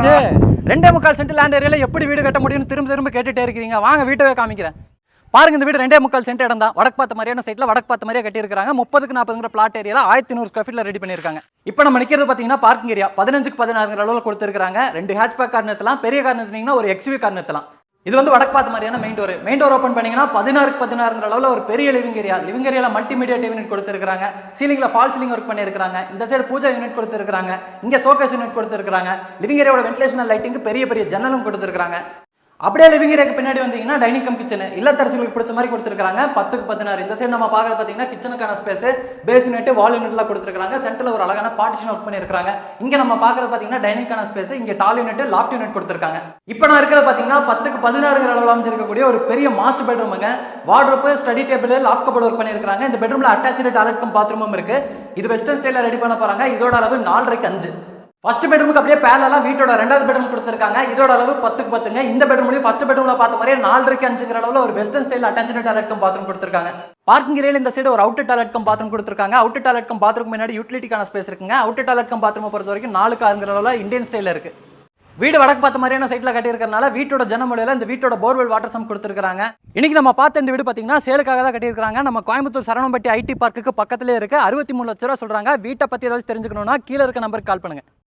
என்னாச்சு? 2.25 cent land ஏரியால எப்படி வீடு கட்ட முடியும்னு திரும்ப கேட்டுட்டே இருக்கீங்க. வாங்க வீட்டவே காமிக்கிறேன். பாருங்க, இந்த வீடு 2.25 சென்ட் இடம் தான். வடக்கு பார்த்த மாதிரியான சைட்ல வடக்கு பார்த்த மாதிரியே கட்டியிருக்காங்க. 30க்கு 40ங்கிற பிளாட் ஏரியால 1100 ஸ்கொயர் ஃபீட்ல ரெடி பண்ணிருக்காங்க. இப்போ நம்ம நிக்கிறது பாத்தீங்கன்னா பார்க்கிங் ஏரியா 15க்கு 16ங்கிற அளவுல கொடுத்திருக்காங்க. 2 ஹேட்ச்பேக் கார் நிறுத்தலாம், பெரிய கார் நிறுத்தினீங்கன்னா ஒரு எக்ஸ்யூவி கார் நிறுத்தலாம். இது வந்து வடக்கு பார்த்த மாதிரியான மெயின் டோர் ஓப்பன் பண்ணீங்கன்னா 16க்கு 16ங்கிற அளவுல ஒரு பெரிய லிவிங் ஏரியால மல்டிமீடியா யூனிட் கொடுத்திருக்காங்க. சீலிங்ல ஃபால் சீலிங் ஒர்க் பண்ணிருக்காங்க. இந்த சைடு பூஜா யூனிட் கொடுத்திருக்காங்க. இங்க ஷோகேஸ் யூனிட் கொடுத்திருக்காங்க. லிவிங் ஏரியாவோட வென்டிலேஷன் லைட்டிங் பெரிய ஜன்னலும் கொடுத்திருக்காங்க. அப்படியே லிவிங் ஏரியாக்கு பின்னாடி வந்தீங்கன்னா டைனிங் கம் கிச்சன் இல்லத்தரசிகளுக்கு பிடிச்ச மாதிரி கொடுத்திருக்காங்க. 10க்கு 16. இந்த சைடு நம்ம பார்க்கறது பாத்தீங்கன்னா கிச்சனுக்கான ஸ்பேஸ், பேஸ் யூனிட், வால் யூனிட்லாம் கொடுத்திருக்காங்க. சென்டர்ல ஒரு அழகான பார்ட்டிஷன் ஒர்க் பண்ணிருக்காங்க. இங்க நம்ம பார்க்கறது பாத்தீங்கன்னா டைனிங்கான ஸ்பேஸ், இங்க டால் யூனிட், லாஃப்ட் யூனிட் கொடுத்திருக்காங்க. இப்போ நான் இருக்கிறது பாத்தீங்கன்னா 10க்கு 16ங்கிற அளவுல அமைஞ்சிருக்கக்கூடிய ஒரு பெரிய மாஸ்டர் பெட்ரூமுங்க. Wardrobe, study table, loft cupboard work பண்ணிருக்காங்க. இந்த பெட்ரூம்ல அட்டாச்டு டாய்லெட் கம் பாத்ரூமும் இருக்கு. இது வெஸ்டர்ன் ஸ்டைல்ல ரெடி பண்ண போறாங்க. இதோட அளவு 4.5க்கு 5. ஃபர்ஸ்ட் பெட்ரூமுக்கு அப்படியே பேரலா வீட்டோட ரெண்டாவது பெட்ரூம் கொடுத்திருக்காங்க. இதோட அளவு 10க்கு 10ங்க. இந்த பெட்ரூம்லயும் ஃபர்ஸ்ட் பெட்ரூம்ல பார்த்த மாதிரியே 4.5க்கு 5ங்கிற அளவுல ஒரு western style attached toilet cum bathroom கொடுத்திருக்காங்க. பார்க்கிங் ஏரியால இந்த சைடு ஒரு அவுட்டர் டாய்லெட் கம் பாத்ரூம் கொடுத்திருக்காங்க. அவுட்டர் டாய்லெட் கம் பாத்ரூம் முன்னாடி யூட்டிலிட்டிக்கான ஸ்பேஸ் இருக்குங்க. அவுட்டர் டாய்லெட் கம் பாத்ரூமை பொறுத்த வரைக்கும் 4க்கு 6ங்கிற அளவுல இந்தியன் ஸ்டைல்ல இருக்கு. வீடு வடக்கு பார்த்த மாதிரியான சைட்ல கட்டியிருக்கறனால வீட்டோட ஜன்னமுறையில இந்த வீட்டோட போர்வெல் வாட்டர் சம் கொடுத்திருக்காங்க. இன்னைக்கு நம்ம பார்த்த இந்த வீடு பாத்தீங்கன்னா சேலுக்காக தான் கட்டியிருக்காங்க. நம்ம கோயம்புத்தூர் சரவணம்பட்டி ஐடி பார்க்குக்கு பக்கத்திலே இருக்கு. 63 லட்சம் ரூபாய் சொல்றாங்க. வீட்டை பத்தி ஏதாவது தெரிஞ்சுக்கணும்னா கீழே இருக்க நம்பருக்கு கால் பண்ணுங்க.